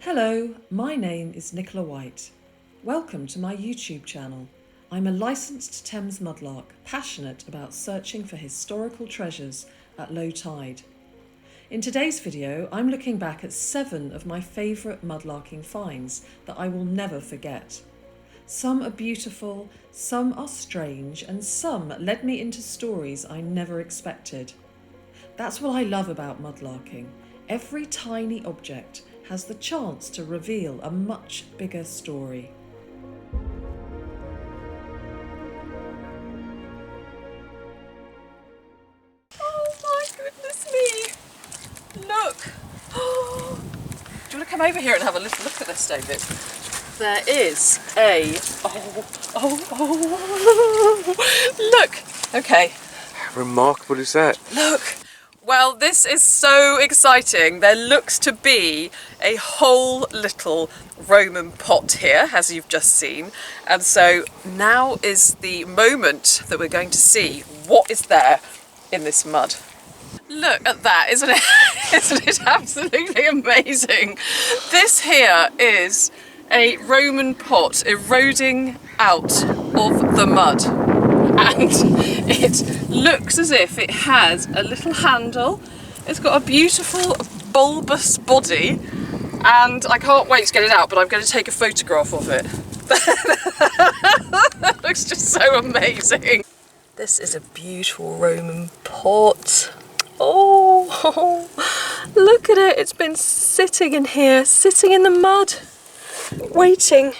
Hello, my name is Nicola White. Welcome to my YouTube channel. I'm a licensed Thames mudlark, passionate about searching for historical treasures at low tide. In today's video, I'm looking back at 7 of my favourite mudlarking finds that I will never forget. Some are beautiful, some are strange, and some led me into stories I never expected. That's what I love about mudlarking. Every tiny object has the chance to reveal a much bigger story. Oh my goodness me! Look! Oh. Do you want to come over here and have a little look at this, David? There is a... Look! Okay. How remarkable is that? Look! Well, this is so exciting. There looks to be a whole little Roman pot here, as you've just seen. And so now is the moment that we're going to see what is there in this mud. Look at that, isn't it? Isn't it absolutely amazing? This here is a Roman pot eroding out of the mud. And it looks as if it has a little handle. It's got a beautiful bulbous body, and I can't wait to get it out, but I'm going to take a photograph of it. That looks just so amazing. This is a beautiful Roman pot. Oh, look at it. It's been sitting in here, sitting in the mud, waiting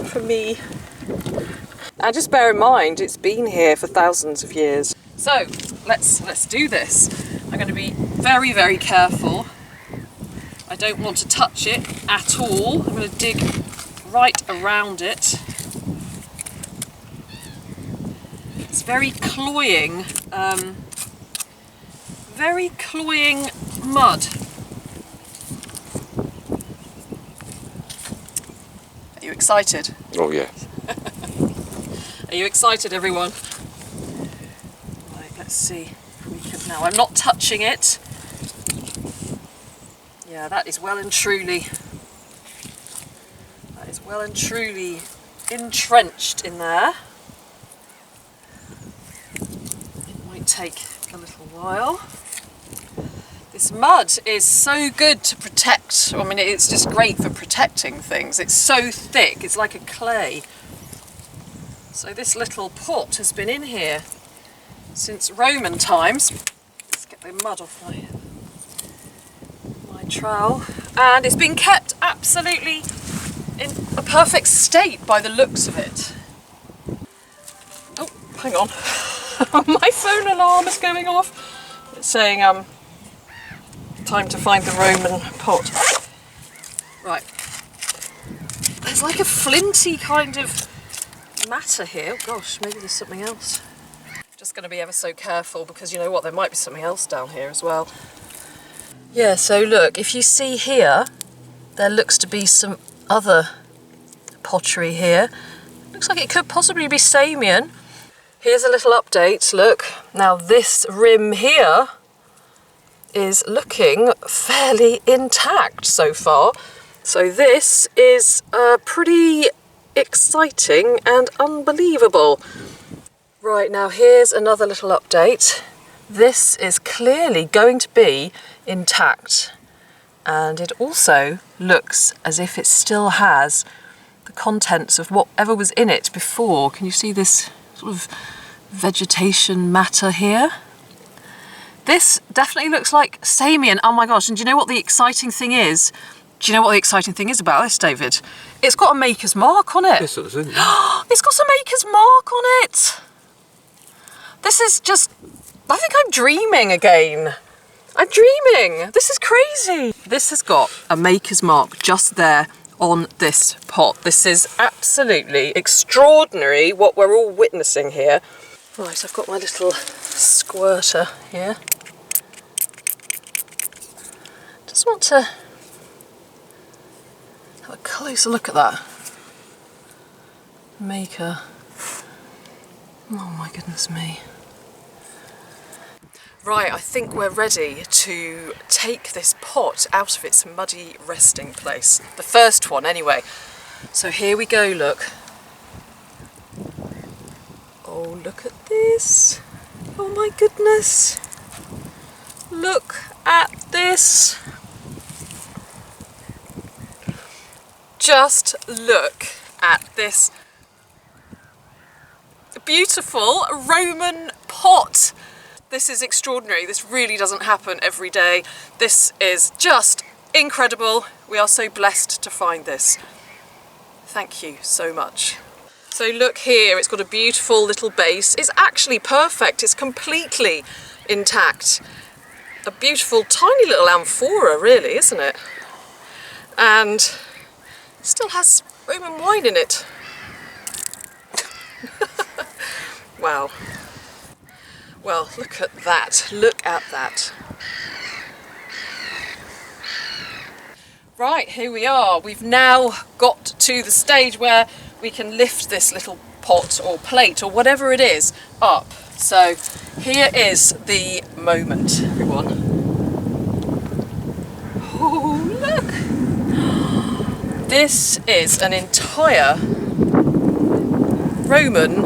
for me. And just bear in mind, it's been here for thousands of years. So let's do this. I'm going to be very, very careful. I don't want to touch it at all. I'm going to dig right around it. It's very cloying mud. Are you excited? Oh yeah. Are you excited, everyone? Right, let's see if we can now. I'm not touching it. Yeah, that is well and truly entrenched in there. It might take a little while. This mud is so good to protect. I mean, it's just great for protecting things. It's so thick, it's like a clay. So this little pot has been in here since Roman times. Let's get the mud off my trowel. And it's been kept absolutely in a perfect state by the looks of it. Oh, hang on. My phone alarm is going off. It's saying, time to find the Roman pot. Right. There's like a flinty kind of matter here. Oh gosh, maybe there's something else. Just going to be ever so careful because you know what, there might be something else down here as well. Yeah, so look, if you see here, there looks to be some other pottery here. Looks like it could possibly be Samian. Here's a little update, look. Now this rim here is looking fairly intact so far. So this is pretty exciting and unbelievable. Right, now here's another little update. This is clearly going to be intact, and it also looks as if it still has the contents of whatever was in it before. Can you see this sort of vegetation matter here? This definitely looks like Samian. Oh my gosh, and do you know what the exciting thing is? Do you know what the exciting thing is about this, David? It's got a maker's mark on it. Yes, it does, isn't it? It's got a maker's mark on it. This is just... I think I'm dreaming again. I'm dreaming. This is crazy. This has got a maker's mark just there on this pot. This is absolutely extraordinary what we're all witnessing here. Right, I've got my little squirter here. Just want to have a closer look at that maker. Oh my goodness me. Right, I think we're ready to take this pot out of its muddy resting place. The first one, anyway. So here we go, look. Oh, look at this. Oh my goodness. Look at this. Just look at this beautiful Roman pot. This is extraordinary. This really doesn't happen every day. This is just incredible. We are so blessed to find this. Thank you so much. So look here, it's got a beautiful little base. It's actually perfect. It's completely intact. A beautiful tiny little amphora, really, isn't it? And still has Roman wine in it. Wow. Well, look at that. Look at that. Right, here we are. We've now got to the stage where we can lift this little pot or plate or whatever it is up. So here is the moment, everyone. Oh, look! This is an entire Roman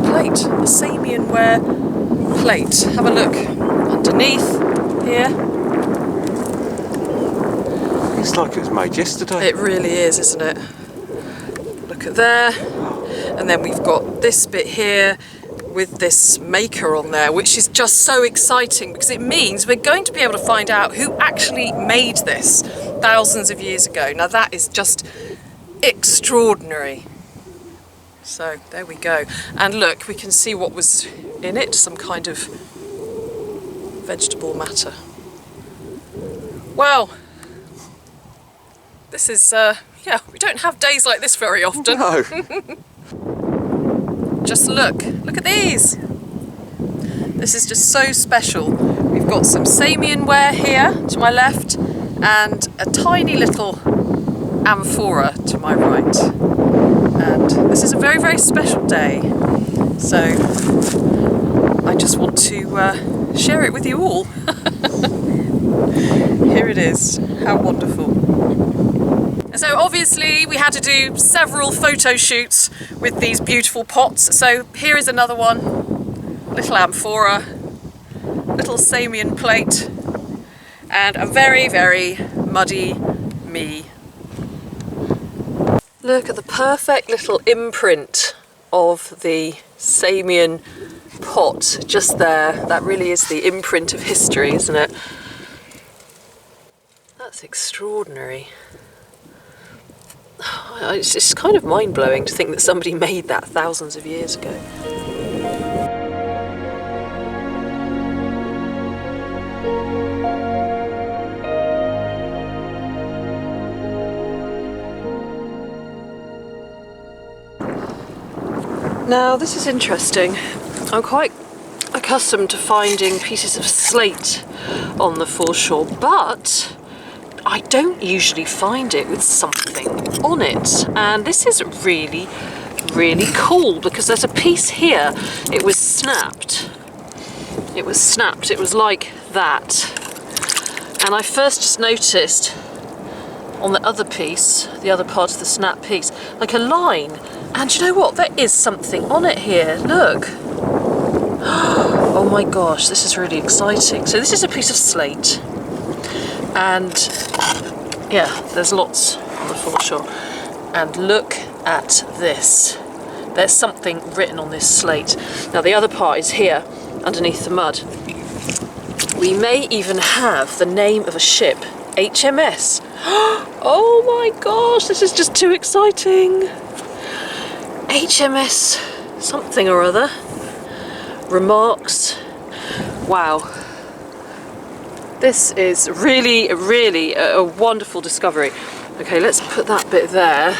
plate, a Samian ware plate. Have a look underneath here. It's like it was made yesterday. It really is, isn't it? Look at there. And then we've got this bit here with this maker on there, which is just so exciting because it means we're going to be able to find out who actually made this thousands of years ago. Now that is just extraordinary. So there we go. And look, we can see what was in it, some kind of vegetable matter. Well, this is, yeah, we don't have days like this very often. No. Just look at these. This is just so special. We've got some Samian ware here to my left and a tiny little amphora to my right. And this is a very, very special day. So I just want to share it with you all. Here it is. How wonderful. So obviously we had to do several photo shoots with these beautiful pots. So here is another one, little amphora, little Samian plate, and a very, very muddy me. Look at the perfect little imprint of the Samian pot just there. That really is the imprint of history, isn't it? That's extraordinary. It's just kind of mind-blowing to think that somebody made that thousands of years ago. Now this is interesting. I'm quite accustomed to finding pieces of slate on the foreshore, but I don't usually find it with something on it. And this is really, really cool because there's a piece here. It was snapped. It was snapped. It was like that. And I first just noticed on the other piece, the other part of the snap piece, like a line. And you know what? There is something on it here. Look. Oh my gosh, this is really exciting. So this is a piece of slate. And yeah, there's lots on the foreshore. And look at this. There's something written on this slate. Now the other part is here, underneath the mud. We may even have the name of a ship, HMS. Oh my gosh, this is just too exciting. HMS something or other. Remarks. Wow. This is really, really a wonderful discovery. Okay, let's put that bit there.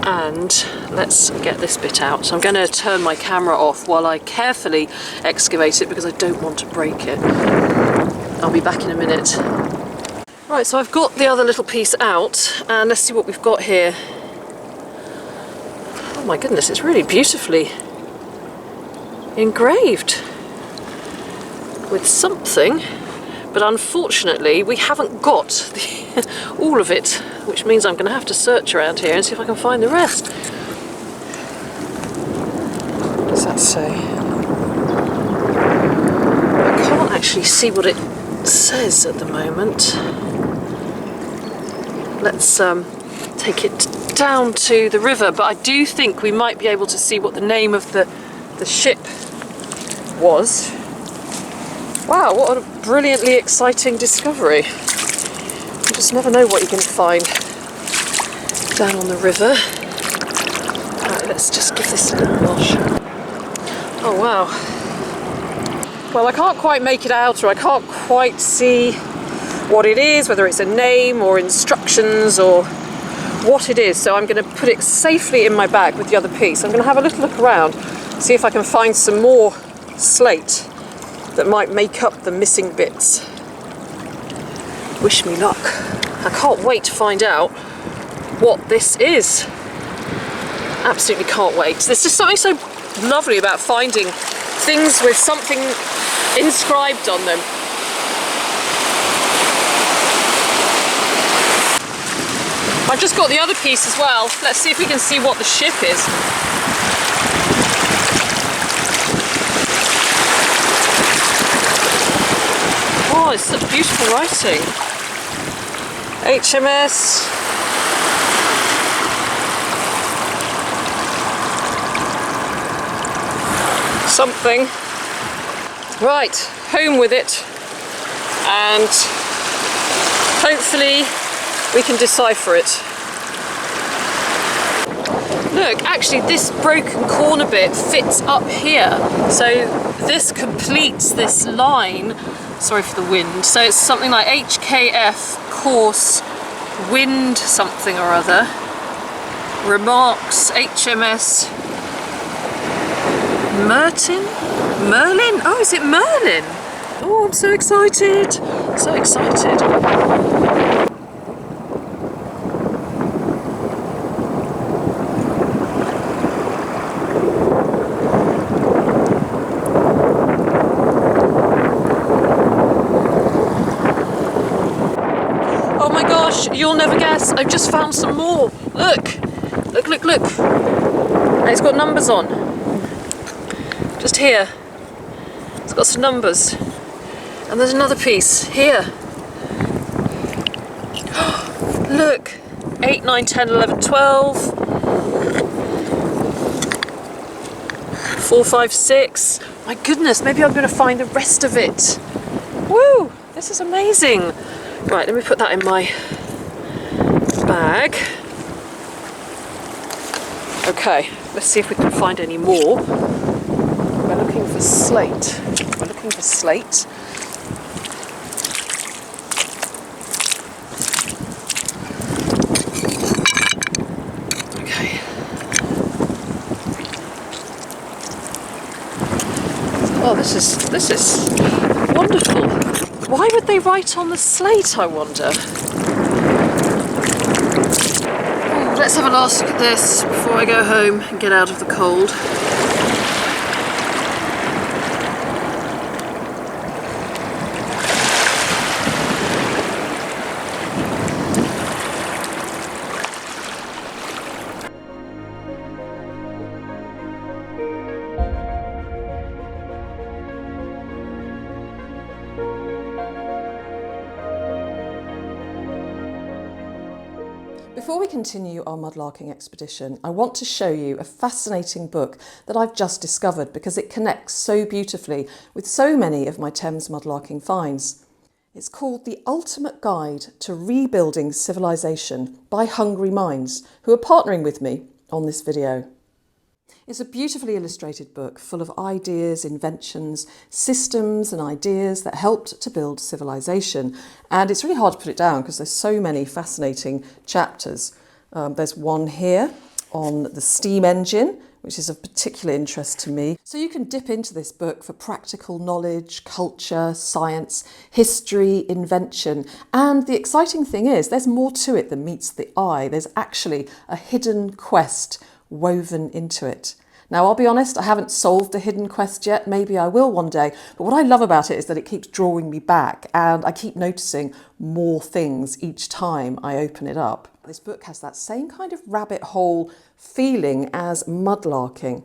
And let's get this bit out. So I'm going to turn my camera off while I carefully excavate it because I don't want to break it. I'll be back in a minute. Right, so I've got the other little piece out and let's see what we've got here. Oh my goodness, it's really beautifully engraved. with something, but unfortunately we haven't got all of it, which means I'm going to have to search around here and see if I can find the rest. What does that say? I can't actually see what it says at the moment. Let's take it down to the river, but I do think we might be able to see what the name of the ship was. Wow, what a brilliantly exciting discovery. You just never know what you're going to find down on the river. Right, let's just give this a little wash. Oh wow. Well, I can't quite make it out, or I can't quite see what it is, whether it's a name or instructions or what it is, so I'm going to put it safely in my bag with the other piece. I'm going to have a little look around, see if I can find some more slate that might make up the missing bits. Wish me luck. I can't wait to find out what this is. Absolutely can't wait. There's just something so lovely about finding things with something inscribed on them. I've just got the other piece as well. Let's see if we can see what the ship is. Oh, it's such beautiful writing. HMS. Something. Right, home with it. And hopefully we can decipher it. Look, actually this broken corner bit fits up here. So this completes this line. Sorry for the wind. So it's something like HKF course wind something or other. Remarks HMS Merlin? Oh, is it Merlin? Oh, I'm so excited. So excited. You'll never guess, I've just found some more. Look, look, look, look. And it's got numbers on. Just here. It's got some numbers. And there's another piece here. Look, 8, 9, 10, 11, 12. 4, 5, 6. My goodness, maybe I'm going to find the rest of it. Woo, this is amazing. Right, let me put that in my bag. Okay, let's see if we can find any more. We're looking for slate. We're looking for slate. Okay. Oh, this is wonderful. Why would they write on the slate, I wonder? Let's have a last look at this before I go home and get out of the cold. Before we continue our mudlarking expedition, I want to show you a fascinating book that I've just discovered because it connects so beautifully with so many of my Thames mudlarking finds. It's called The Ultimate Guide to Rebuilding Civilization by Hungry Minds, who are partnering with me on this video. It's a beautifully illustrated book full of ideas, inventions, systems and ideas that helped to build civilization. And it's really hard to put it down because there's so many fascinating chapters. There's one here on the steam engine, which is of particular interest to me. So you can dip into this book for practical knowledge, culture, science, history, invention. And the exciting thing is there's more to it than meets the eye. There's actually a hidden quest woven into it. Now, I'll be honest, I haven't solved the hidden quest yet. Maybe I will one day. But what I love about it is that it keeps drawing me back and I keep noticing more things each time I open it up. This book has that same kind of rabbit hole feeling as Mudlarking.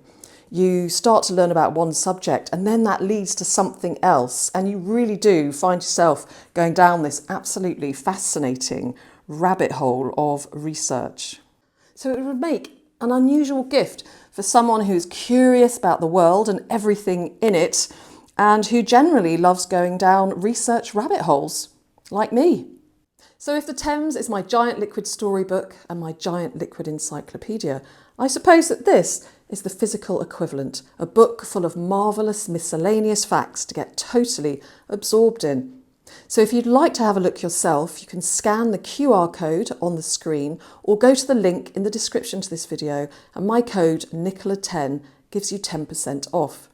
You start to learn about one subject and then that leads to something else. And you really do find yourself going down this absolutely fascinating rabbit hole of research. So it would make an unusual gift for someone who's curious about the world and everything in it, and who generally loves going down research rabbit holes, like me. So if the Thames is my giant liquid storybook and my giant liquid encyclopedia, I suppose that this is the physical equivalent, a book full of marvellous miscellaneous facts to get totally absorbed in. So if you'd like to have a look yourself, you can scan the QR code on the screen or go to the link in the description to this video, and my code Nicola10 gives you 10% off.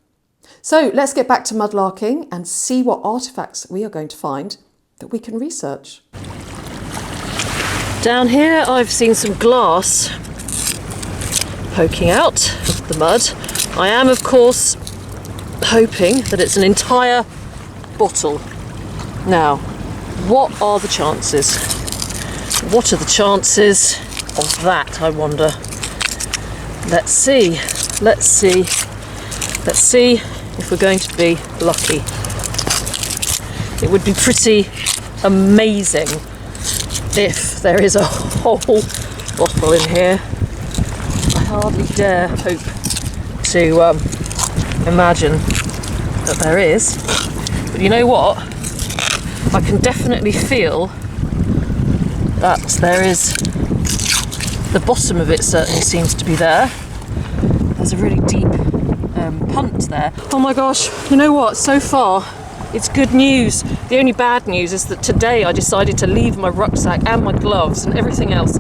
So let's get back to mudlarking and see what artefacts we are going to find that we can research. Down here I've seen some glass poking out of the mud. I am of course hoping that it's an entire bottle. Now, what are the chances? What are the chances of that, I wonder? Let's see. Let's see. Let's see if we're going to be lucky. It would be pretty amazing if there is a whole bottle in here. I hardly dare hope to imagine that there is. But you know what? I can definitely feel that there is, the bottom of it certainly seems to be there. There's a really deep punt there. Oh my gosh, you know what? So far, it's good news. The only bad news is that today I decided to leave my rucksack and my gloves and everything else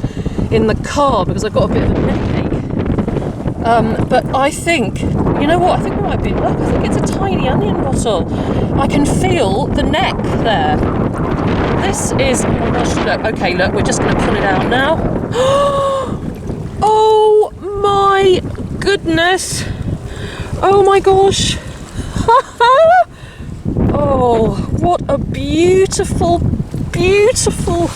in the car because I've got a bit of a neck ache. But I think, you know what? I think we might be in luck. I think it's a tiny onion bottle. I can feel the neck there. This is, oh my gosh, look, okay, look, we're just going to pull it out now. Oh my goodness. Oh my gosh. Oh, what a beautiful, beautiful,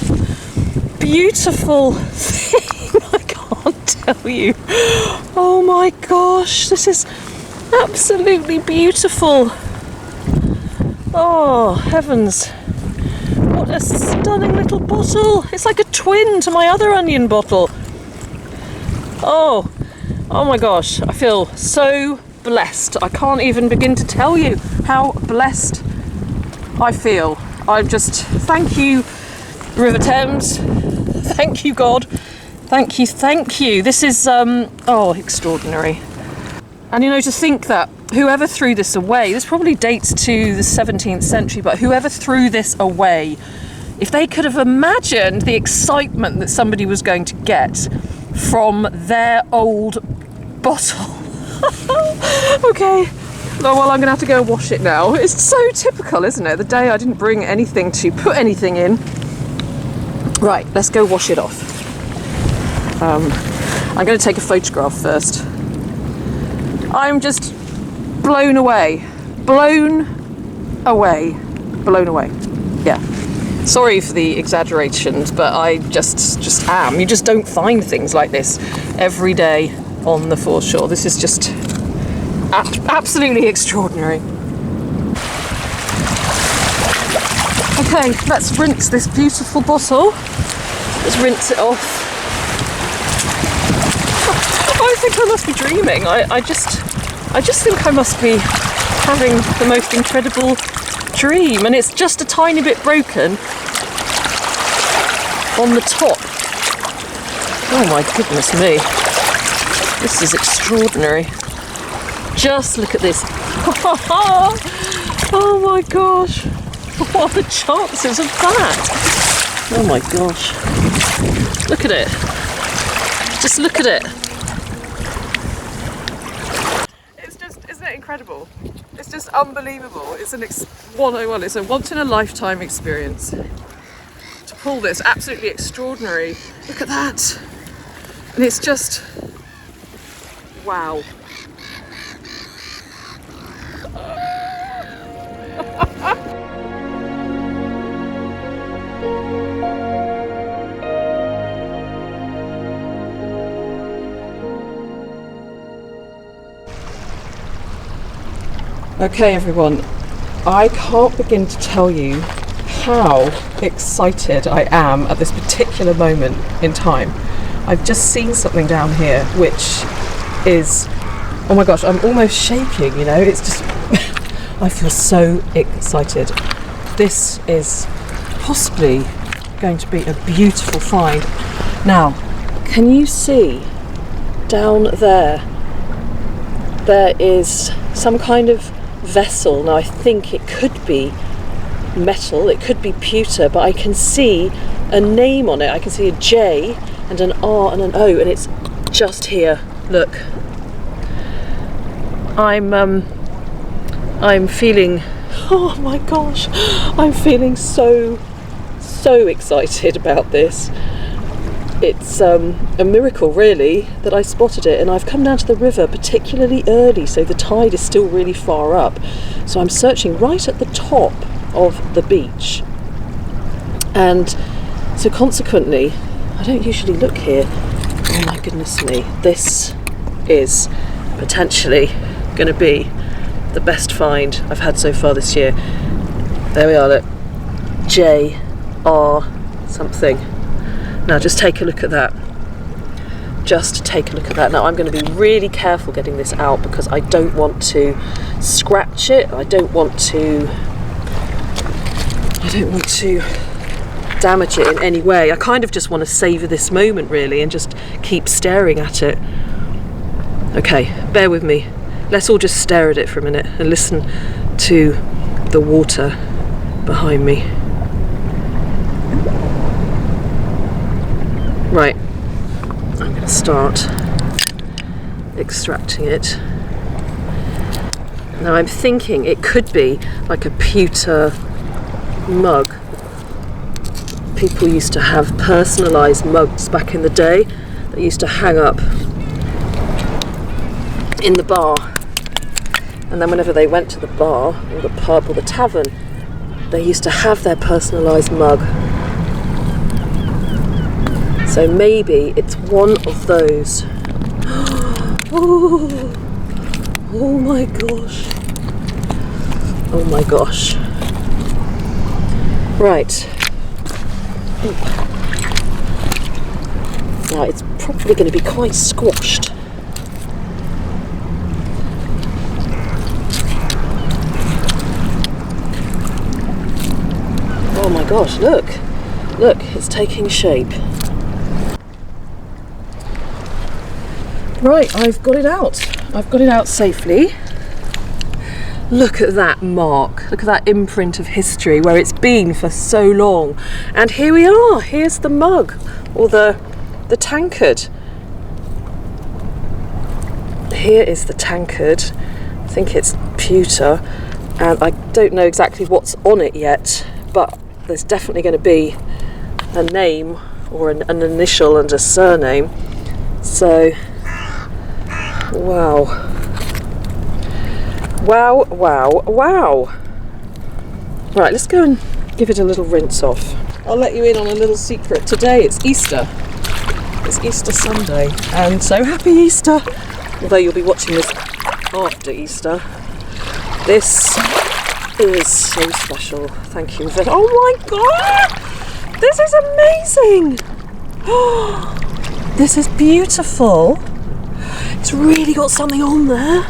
beautiful thing. I can't tell you. Oh my gosh, this is absolutely beautiful. Oh, heavens. What a stunning little bottle. It's like a twin to my other onion bottle. Oh my gosh, I feel so blessed. I can't even begin to tell you how blessed I feel. I just, thank you, River Thames. Thank you, God. Thank you, thank you. This is, extraordinary. And you know, to think that whoever threw this away, this probably dates to the 17th century, but whoever threw this away, if they could have imagined the excitement that somebody was going to get from their old bottle. Okay. Oh, well, I'm going to have to go and wash it now. It's so typical, isn't it? The day I didn't bring anything to put anything in. Right, let's go wash it off. I'm going to take a photograph first. I'm just blown away. Blown away. Blown away. Yeah. Sorry for the exaggerations, but I just am. You just don't find things like this every day on the foreshore. This is just absolutely extraordinary. Okay, let's rinse this beautiful bottle. Let's rinse it off. I think I must be dreaming. I just think I must be having the most incredible dream, and it's just a tiny bit broken on the top. Oh my goodness me. This is extraordinary. Just look at this. Oh my gosh. What are the chances of that? Oh my gosh. Look at it. Just look at it. It's just, isn't it incredible? It's just unbelievable. It's it's a once in a lifetime experience. To pull this, absolutely extraordinary. Look at that. And it's just, wow. Okay everyone, I can't begin to tell you how excited I am at this particular moment in time. I've just seen something down here which is, oh my gosh, I'm almost shaking, you know, it's just, I feel so excited. This is possibly going to be a beautiful find. Now, can you see down there? There is some kind of vessel. Now I think it could be metal, it could be pewter, but I can see a name on it. I can see a J and an R and an O, and it's just here. Look. I'm feeling, oh my gosh, I'm feeling so excited about this. It's a miracle really that I spotted it, and I've come down to the river particularly early, so the tide is still really far up. So I'm searching right at the top of the beach, and so consequently I don't usually look here. Oh my goodness me, this is potentially going to be the best find I've had so far this year. There we are, look, JR something. Now just take a look at that. Just take a look at that. Now I'm going to be really careful getting this out because I don't want to scratch it. I don't want to damage it in any way. I kind of just want to savour this moment really and just keep staring at it. Okay, bear with me. Let's all just stare at it for a minute and listen to the water behind me. Right, I'm going to start extracting it. Now I'm thinking it could be like a pewter mug. People used to have personalised mugs back in the day that used to hang up in the bar. And then whenever they went to the bar or the pub or the tavern, they used to have their personalised mug. So maybe it's one of those. Oh, oh my gosh. Oh my gosh. Right. Now it's probably going to be quite squashed. Oh my gosh, look. Look, it's taking shape. Right, I've got it out. I've got it out safely. Look at that mark. Look at that imprint of history where it's been for so long. And here we are. Here's the mug, or the tankard. Here is the tankard. I think it's pewter, and I don't know exactly what's on it yet, but there's definitely going to be a name or an initial and a surname. So, wow. Wow, wow, wow. Right, let's go and give it a little rinse off. I'll let you in on a little secret. Today it's Easter. It's Easter Sunday, and so happy Easter! Although you'll be watching this after Easter. This is so special. Thank you very much. Oh my god! This is amazing! Oh, this is beautiful. It's really got something on there.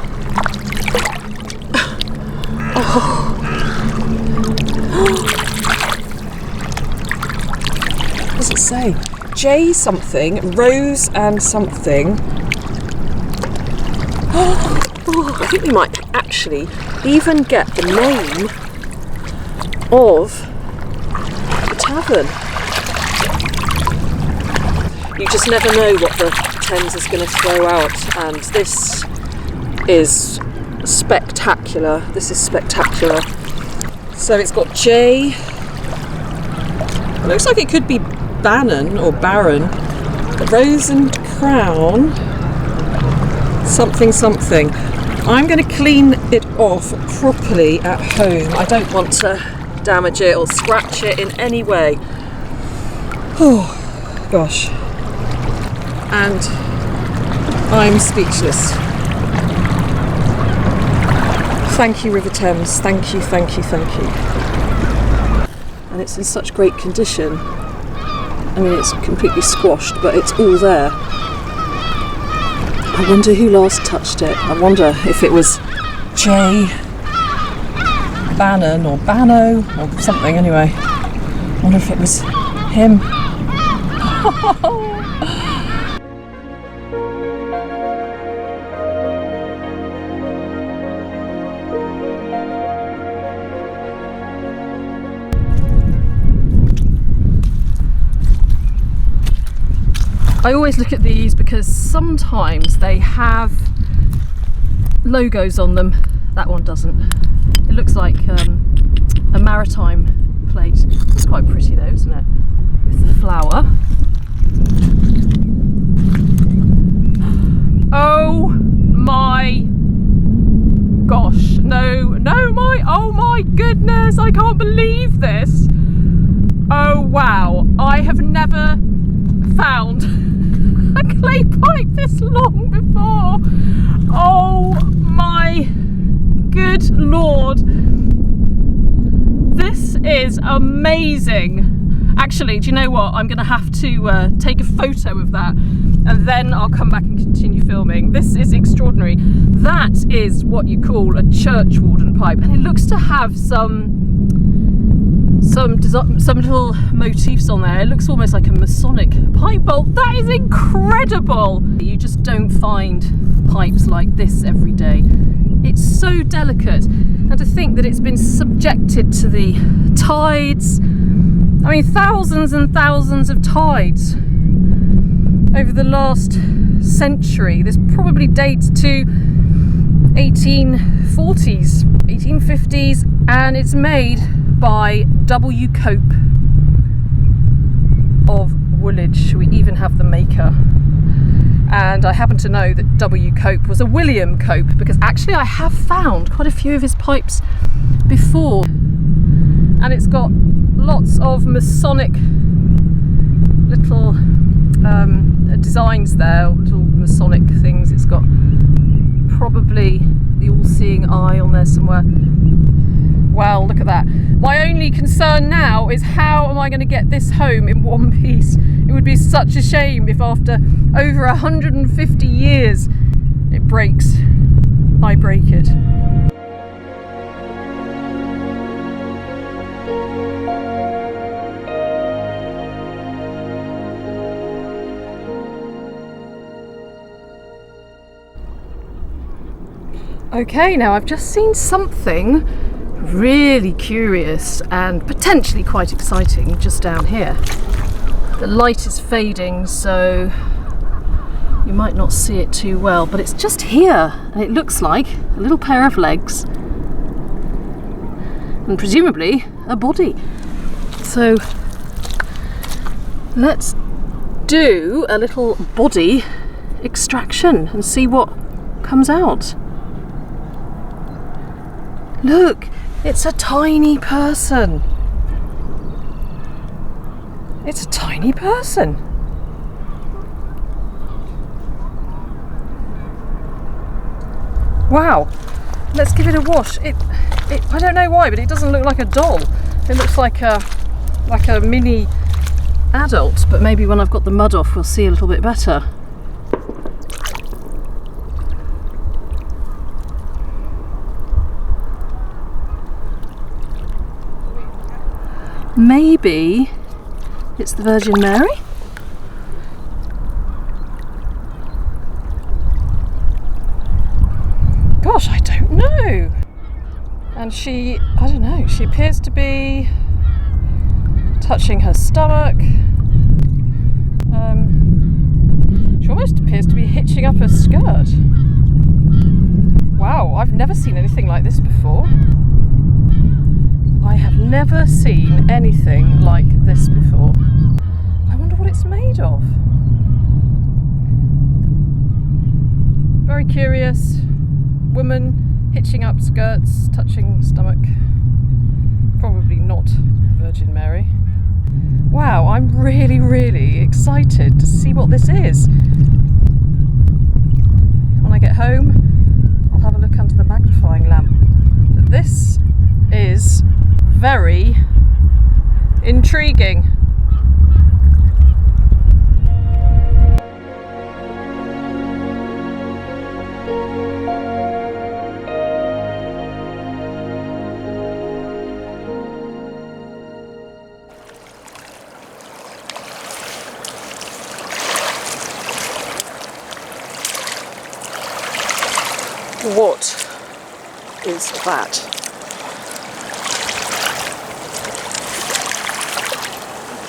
Oh. What does it say? J something, Rose and something. Oh, I think we might actually even get the name of the tavern. You just never know what the Thames is going to throw out, and this is spectacular. This is spectacular. So it's got J. It looks like it could be Bannon or Baron. Rose and Crown. Something something. I'm going to clean it off properly at home. I don't want to damage it or scratch it in any way. Oh gosh. And I'm speechless. thank you, River Thames. Thank you, thank you, thank you. And it's in such great condition. I mean, it's completely squashed, but it's all there. I wonder who last touched it. I wonder if it was Jay Bannon or Bano or something anyway. I wonder if it was him. I always look at these because sometimes they have logos on them. That one doesn't. It looks like a maritime plate. It's quite pretty though, isn't it? With the flower. Oh my gosh. No, oh my goodness, I can't believe this. Oh wow, I have never found a clay pipe this long before. Oh my good lord. This is amazing. Actually, do you know what? I'm going to have to take a photo of that and then I'll come back and continue filming. This is extraordinary. That is what you call a church warden pipe, and it looks to have some little motifs on there. It looks almost like a Masonic pipe bowl. That is incredible. You just don't find pipes like this every day. It's so delicate, and to think that it's been subjected to the tides. I mean, thousands and thousands of tides over the last century. This probably dates to 1840s, 1850s, and it's made by W. Cope of Woolwich. We even have the maker. And I happen to know that W. Cope was a William Cope, because actually I have found quite a few of his pipes before. And it's got lots of Masonic little designs there, little Masonic things. It's got probably the all-seeing eye on there somewhere. Wow, look at that. My only concern now is how am I going to get this home in one piece? It would be such a shame if after over 150 years it breaks. I break it. Okay, now I've just seen something really curious and potentially quite exciting just down here. The light is fading, so you might not see it too well, but it's just here, and it looks like a little pair of legs and presumably a body. So let's do a little body extraction and see what comes out. Look, it's a tiny person. It's a tiny person. Wow, let's give it a wash. It I don't know why, but it doesn't look like a doll. It looks like a mini adult, but maybe when I've got the mud off we'll see a little bit better. Maybe it's the Virgin Mary? Gosh, I don't know. And she, I don't know, she appears to be touching her stomach. She almost appears to be hitching up her skirt. Wow, I've never seen anything like this before. I have never seen anything like this before. I wonder what it's made of. Very curious. Woman hitching up skirts, touching stomach. Probably not the Virgin Mary. Wow, I'm really, really excited to see what this is. When I get home, I'll have a look under the magnifying lamp. very intriguing. What is that?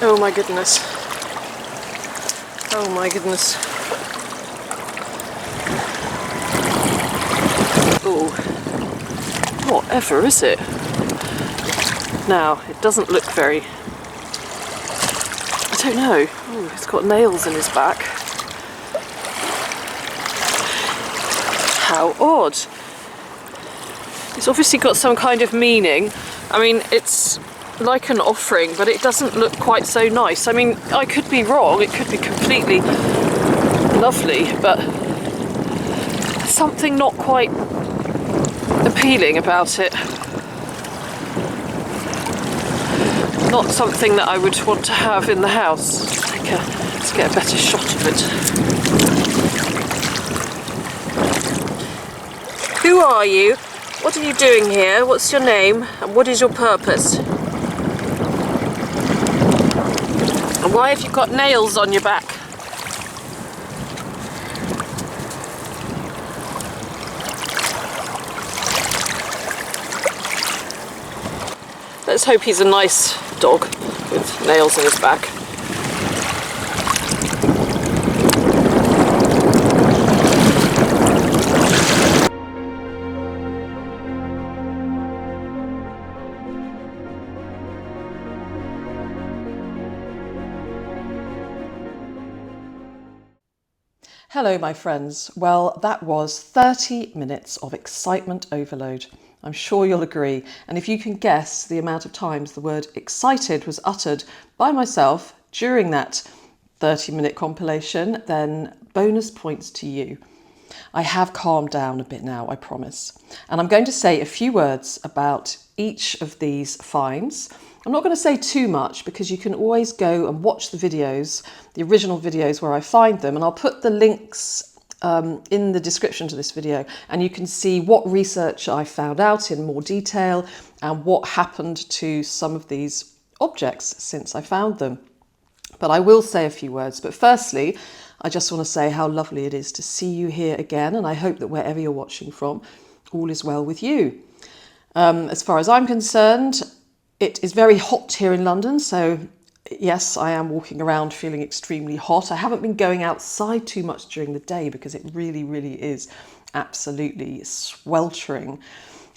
Oh my goodness. Oh my goodness. Oh, whatever is it? Now, it doesn't look very... I don't know. Oh, it's got nails in his back. How odd. It's obviously got some kind of meaning. I mean, it's like an offering, but it doesn't look quite so nice. I mean, I could be wrong, it could be completely lovely, but something not quite appealing about it. Not something that I would want to have in the house. Let's get a better shot of it. Who are you? What are you doing here? What's your name? And what is your purpose? And why have you got nails on your back? Let's hope he's a nice dog with nails on his back. Hello, my friends. Well, that was 30 minutes of excitement overload. I'm sure you'll agree. And if you can guess the amount of times the word excited was uttered by myself during that 30-minute compilation, then bonus points to you. I have calmed down a bit now, I promise. And I'm going to say a few words about each of these finds. I'm not going to say too much because you can always go and watch the videos, the original videos where I find them, and I'll put the links in the description to this video, and you can see what research I found out in more detail and what happened to some of these objects since I found them. But I will say a few words. But firstly, I just want to say how lovely it is to see you here again, and I hope that wherever you're watching from, all is well with you. As far as I'm concerned, it is very hot here in London, so yes, I am walking around feeling extremely hot. I haven't been going outside too much during the day because it really, really is absolutely sweltering.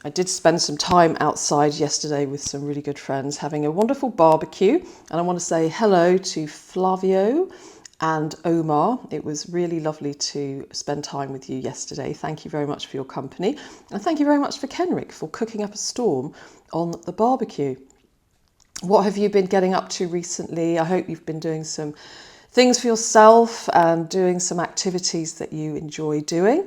I did spend some time outside yesterday with some really good friends having a wonderful barbecue, and I want to say hello to Flavio and Omar. It was really lovely to spend time with you yesterday. Thank you very much for your company, and thank you very much for Kenrick for cooking up a storm on the barbecue. What have you been getting up to recently? I hope you've been doing some things for yourself and doing some activities that you enjoy doing.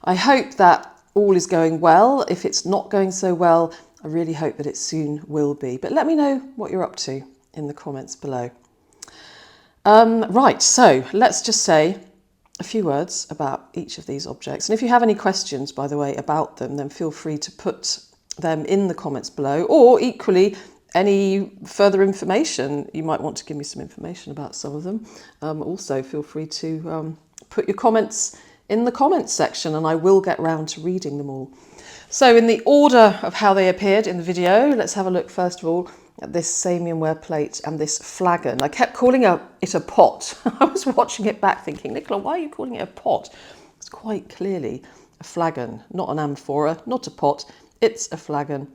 I hope that all is going well. If it's not going so well, I really hope that it soon will be. But let me know what you're up to in the comments below. Right, so let's just say a few words about each of these objects. And if you have any questions, by the way, about them, then feel free to put them in the comments below, or equally, any further information, you might want to give me some information about some of them. Also, feel free to put your comments in the comments section, and I will get round to reading them all. So in the order of how they appeared in the video, let's have a look first of all at this Samianware plate and this flagon. I kept calling it a pot. I was watching it back thinking, Nicola, why are you calling it a pot? It's quite clearly a flagon, not an amphora, not a pot, it's a flagon.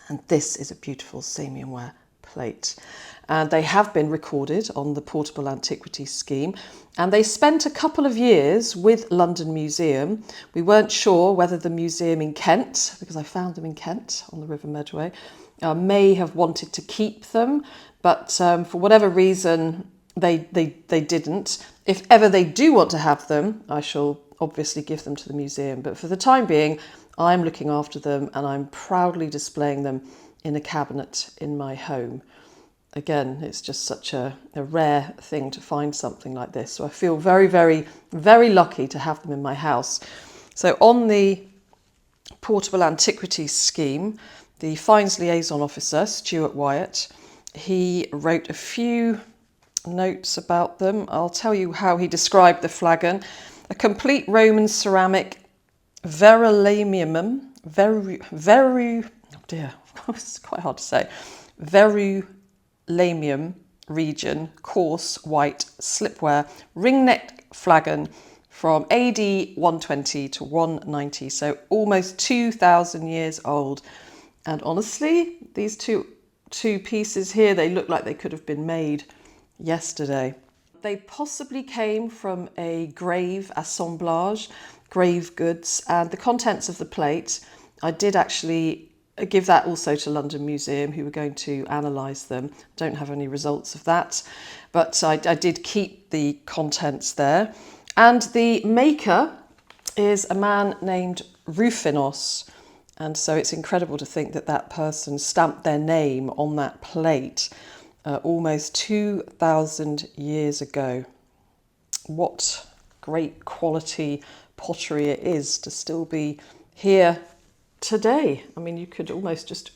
And this is a beautiful Samianware plate. And they have been recorded on the Portable Antiquities scheme. And they spent a couple of years with London Museum. We weren't sure whether the museum in Kent, because I found them in Kent on the River Medway, may have wanted to keep them. But for whatever reason, they didn't. If ever they do want to have them, I shall obviously give them to the museum. But for the time being, I'm looking after them and I'm proudly displaying them in a cabinet in my home. Again, it's just such a rare thing to find something like this. So I feel very, very, very lucky to have them in my house. So on the Portable Antiquities scheme, the Fines Liaison Officer, Stuart Wyatt, he wrote a few notes about them. I'll tell you how he described the flagon. A complete Roman ceramic verulamium, it's quite hard to say, verulamium region, coarse white slipware, ring-neck flagon from AD 120 to 190, so almost 2,000 years old. And honestly, these two pieces here, they look like they could have been made yesterday. They possibly came from a grave assemblage, grave goods, and the contents of the plate, I did actually give that also to London Museum, who were going to analyse them. Don't have any results of that, but I did keep the contents there. And the maker is a man named Rufinos. And so it's incredible to think that that person stamped their name on that plate almost 2,000 years ago. What great quality pottery it is to still be here today. I mean, you could almost just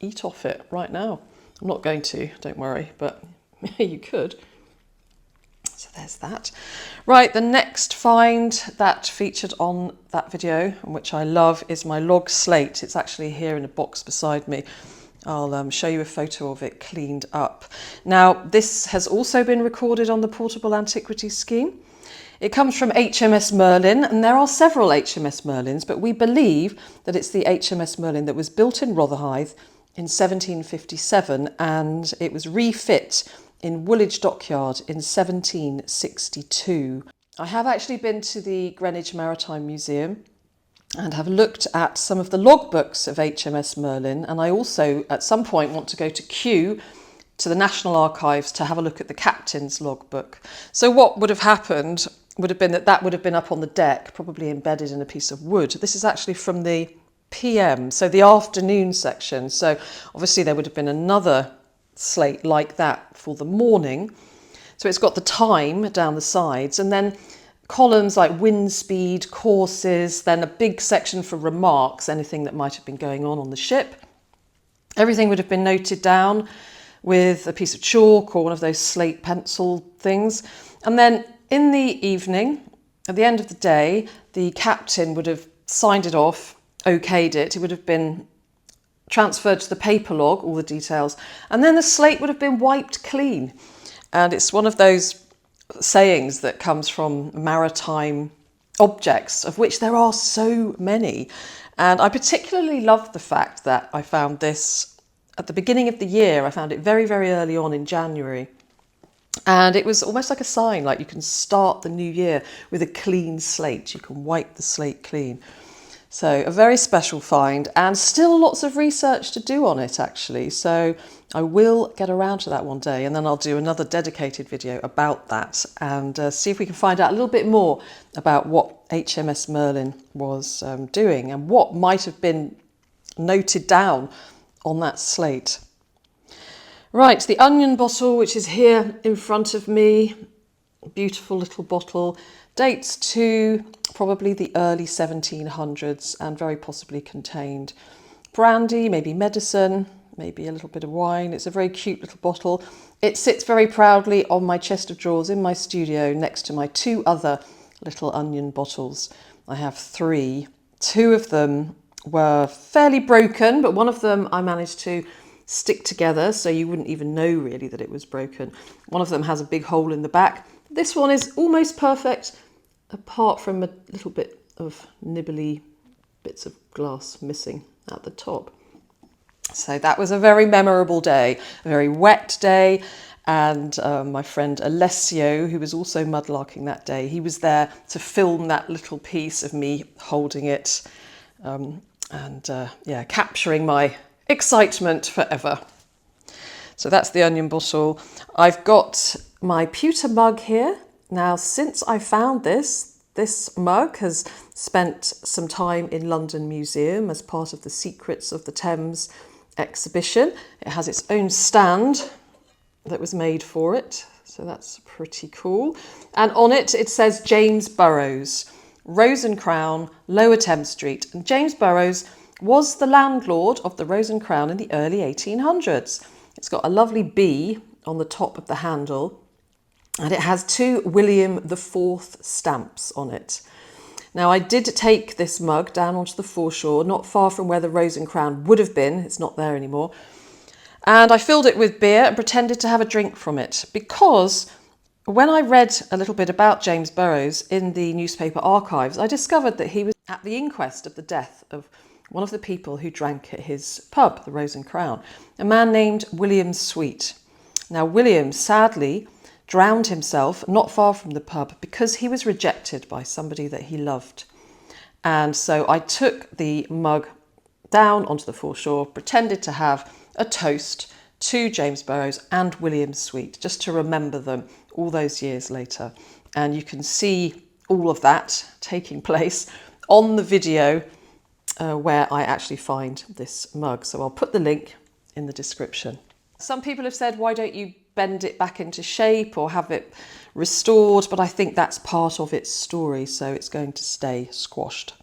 eat off it right now. I'm not going to, don't worry, but you could. So there's that. Right, the next find that featured on that video, and which I love, is my log slate. It's actually here in a box beside me. I'll show you a photo of it cleaned up. Now, this has also been recorded on the Portable Antiquities scheme. It comes from HMS Merlin, and there are several HMS Merlins, but we believe that it's the HMS Merlin that was built in Rotherhithe in 1757, and it was refit in Woolwich Dockyard in 1762. I have actually been to the Greenwich Maritime Museum and have looked at some of the logbooks of HMS Merlin, and I also at some point want to go to Kew to the National Archives to have a look at the captain's logbook. So what would have happened would have been that would have been up on the deck, probably embedded in a piece of wood. This is actually from the PM, so the afternoon section. So obviously there would have been another slate like that for the morning. So it's got the time down the sides, and then columns like wind speed, courses, then a big section for remarks, anything that might have been going on the ship. Everything would have been noted down with a piece of chalk or one of those slate pencil things. And then in the evening, at the end of the day, the captain would have signed it off, okayed it. It would have been transferred to the paper log, all the details, and then the slate would have been wiped clean. And it's one of those sayings that comes from maritime objects, of which there are so many. And I particularly love the fact that I found this at the beginning of the year. I found it very, very early on in January. And it was almost like a sign, like you can start the new year with a clean slate. You can wipe the slate clean. So a very special find, and still lots of research to do on it actually. So I will get around to that one day, and then I'll do another dedicated video about that and see if we can find out a little bit more about what HMS Merlin was doing and what might have been noted down on that slate. Right, the onion bottle, which is here in front of me, beautiful little bottle, dates to probably the early 1700s and very possibly contained brandy, maybe medicine, maybe a little bit of wine. It's a very cute little bottle. It sits very proudly on my chest of drawers in my studio next to my two other little onion bottles. I have three. Two of them were fairly broken, but one of them I managed to stick together so you wouldn't even know really that it was broken. One of them has a big hole in the back. This one is almost perfect, apart from a little bit of nibbly bits of glass missing at the top. So that was a very memorable day, a very wet day, and my friend Alessio, who was also mudlarking that day, he was there to film that little piece of me holding it yeah, capturing my excitement forever. So that's the onion bottle. I've got my pewter mug here. Now, since I found this mug has spent some time in London Museum as part of the Secrets of the Thames exhibition. It has its own stand that was made for it, so that's pretty cool. And on it, it says James Burrows, Rose and Crown, Lower Thames Street. And James Burrows was the landlord of the Rose and Crown in the early 1800s. It's got a lovely B on the top of the handle, and it has 2 William IV stamps on it. Now, I did take this mug down onto the foreshore, not far from where the Rose and Crown would have been. It's not there anymore. And I filled it with beer and pretended to have a drink from it, because when I read a little bit about James Burrows in the newspaper archives, I discovered that he was at the inquest of the death of one of the people who drank at his pub, the Rose and Crown, a man named William Sweet. Now, William sadly drowned himself not far from the pub because he was rejected by somebody that he loved. And so I took the mug down onto the foreshore, pretended to have a toast to James Burrows and William Sweet, just to remember them all those years later. And you can see all of that taking place on the video where I actually find this mug. So I'll put the link in the description. Some people have said, why don't you bend it back into shape or have it restored? But I think that's part of its story, so it's going to stay squashed.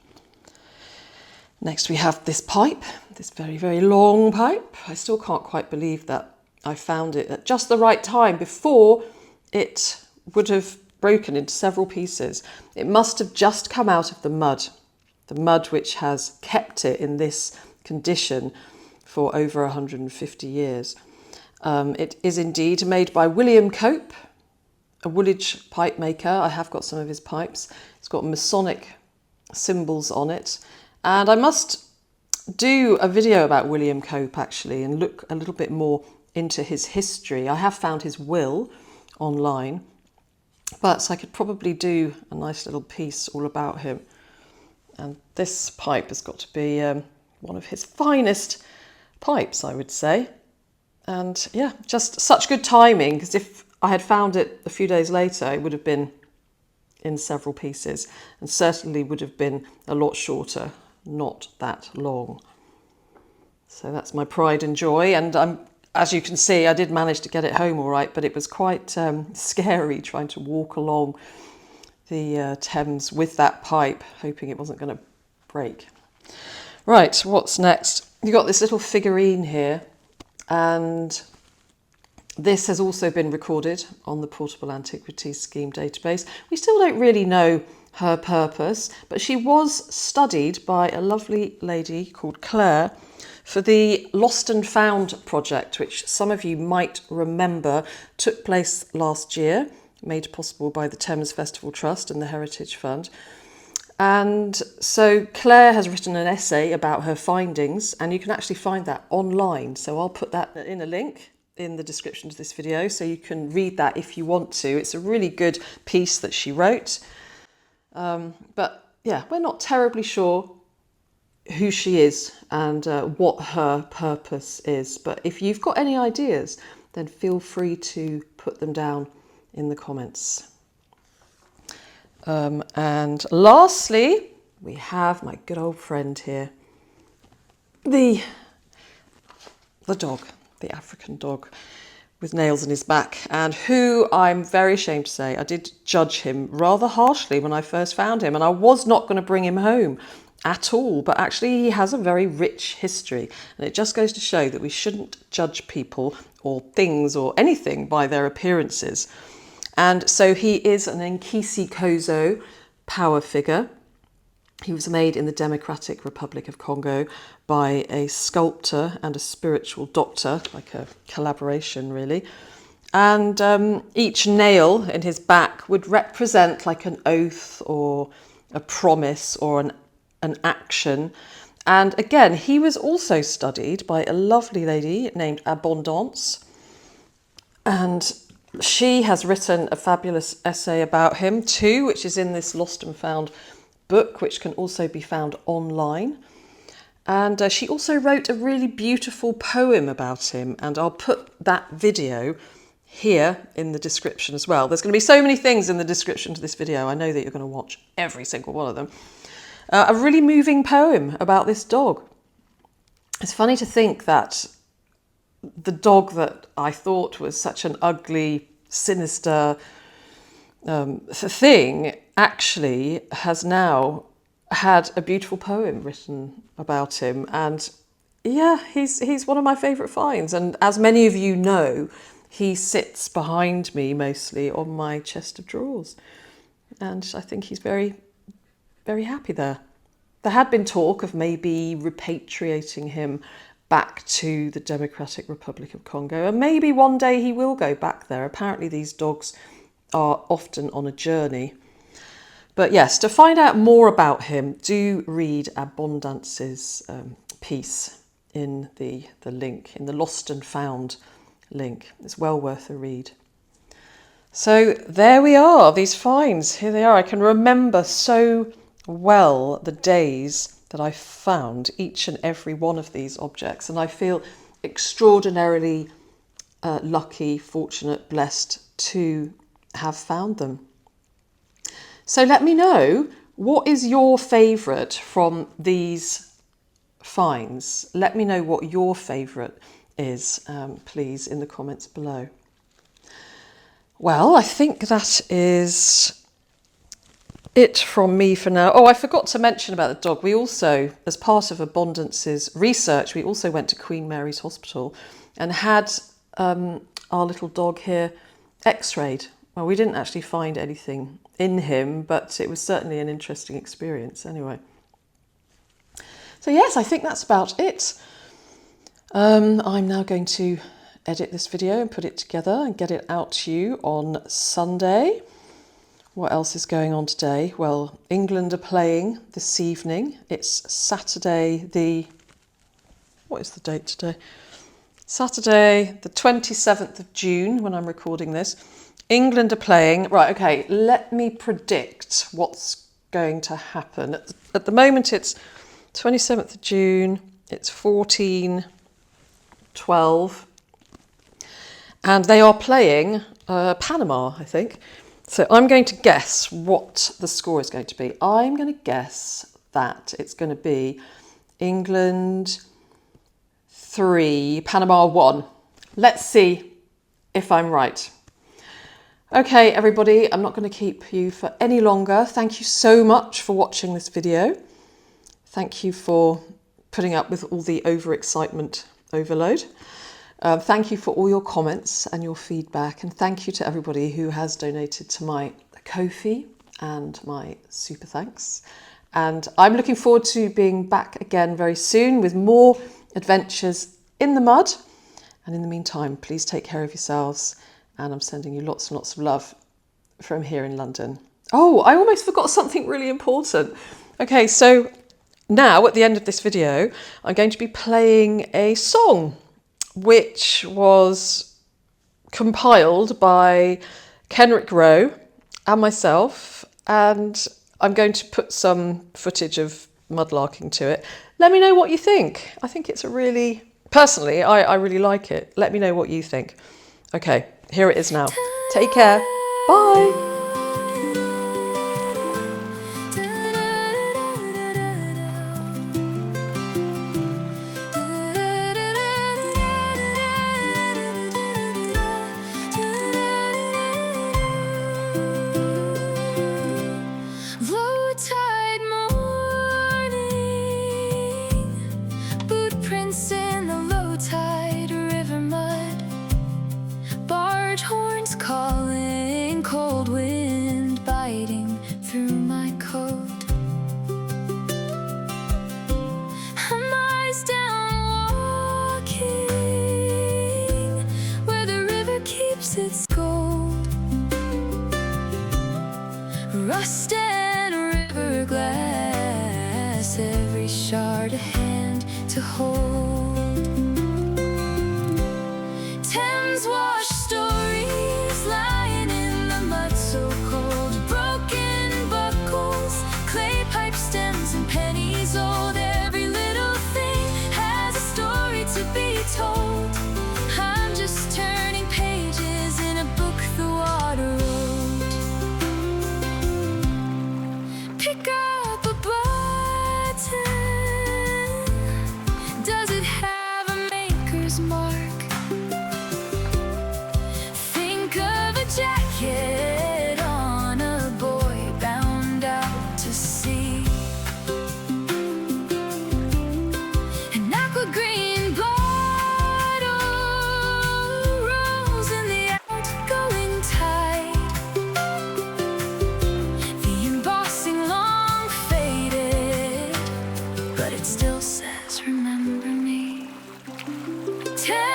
Next we have this pipe, this very, very long pipe. I still can't quite believe that I found it at just the right time before it would have broken into several pieces. It must have just come out of the mud which has kept it in this condition for over 150 years. It is indeed made by William Cope, a Woolwich pipe maker. I have got some of his pipes. It's got Masonic symbols on it. And I must do a video about William Cope actually and look a little bit more into his history. I have found his will online, but I could probably do a nice little piece all about him. And this pipe has got to be one of his finest pipes, I would say. And yeah, just such good timing, because if I had found it a few days later, it would have been in several pieces and certainly would have been a lot shorter, not that long. So that's my pride and joy. And as you can see, I did manage to get it home all right, but it was quite scary trying to walk along the Thames with that pipe, hoping it wasn't going to break. Right, what's next? You've got this little figurine here, and this has also been recorded on the Portable Antiquities Scheme database. We still don't really know her purpose, but she was studied by a lovely lady called Claire for the Lost and Found project, which some of you might remember took place last year, made possible by the Thames Festival Trust and the Heritage Fund. And so Claire has written an essay about her findings, and you can actually find that online. So I'll put that in a link in the description to this video, so you can read that if you want to. It's a really good piece that she wrote. But yeah, we're not terribly sure who she is and what her purpose is. But if you've got any ideas, then feel free to put them down in the comments. And lastly, we have my good old friend here, the dog, the African dog with nails in his back, and who I'm very ashamed to say I did judge him rather harshly when I first found him, and I was not going to bring him home at all, but actually he has a very rich history, and it just goes to show that we shouldn't judge people or things or anything by their appearances. And so he is an Nkisi Kozo power figure. He was made in the Democratic Republic of Congo by a sculptor and a spiritual doctor, like a collaboration really. And each nail in his back would represent like an oath or a promise or an action. And again, he was also studied by a lovely lady named Abondance. And she has written a fabulous essay about him too, which is in this Lost and Found book, which can also be found online. And she also wrote a really beautiful poem about him, and I'll put that video here in the description as well. There's going to be so many things in the description to this video. I know that you're going to watch every single one of them. A really moving poem about this dog. It's funny to think that the dog that I thought was such an ugly, sinister thing actually has now had a beautiful poem written about him. And yeah, he's one of my favourite finds. And as many of you know, he sits behind me mostly on my chest of drawers. And I think he's very, very happy there. There had been talk of maybe repatriating him back to the Democratic Republic of Congo, and maybe one day he will go back there. Apparently these dogs are often on a journey. But yes, to find out more about him, do read Abundance's piece in the link, in the Lost and Found link. It's well worth a read. So there we are, these finds. Here they are. I can remember so well the days that I found each and every one of these objects, and I feel extraordinarily lucky, fortunate, blessed to have found them. So let me know, what is your favourite from these finds? Let me know what your favourite is, please, in the comments below. Well, I think that is it from me for now. Oh, I forgot to mention about the dog. We also, as part of Abundance's research, we also went to Queen Mary's Hospital and had our little dog here x-rayed. Well, we didn't actually find anything in him, but it was certainly an interesting experience anyway. So yes, I think that's about it. I'm now going to edit this video and put it together and get it out to you on Sunday. What else is going on today? Well, England are playing this evening. It's Saturday what is the date today? Saturday the 27th of June when I'm recording this. England are playing. Right, okay, let me predict what's going to happen. At the moment it's 27th of June, it's 14:12, and they are playing Panama, I think. So I'm going to guess what the score is going to be. I'm going to guess that it's going to be England 3, Panama 1. Let's see if I'm right. Okay, everybody, I'm not going to keep you for any longer. Thank you so much for watching this video. Thank you for putting up with all the overexcitement overload. Thank you for all your comments and your feedback, and thank you to everybody who has donated to my Ko-fi and my super thanks. And I'm looking forward to being back again very soon with more adventures in the mud. And in the meantime, please take care of yourselves, and I'm sending you lots and lots of love from here in London. Oh, I almost forgot something really important. Okay, so now at the end of this video, I'm going to be playing a song which was compiled by Kenrick Rowe and myself, and I'm going to put some footage of mudlarking to it. Let me know what you think. I think it's a really, personally, I really like it. Let me know what you think. Okay, here it is now. Take care. Bye. It's gold, rust and river glass, every shard a hand to hold. Thames wash stories lying in the mud so cold, broken buckles, clay pipe stems and pennies old. Every little thing has a story to be told. I'm just turning pages in a book the water wrote. Pick up a button. Does it Thames.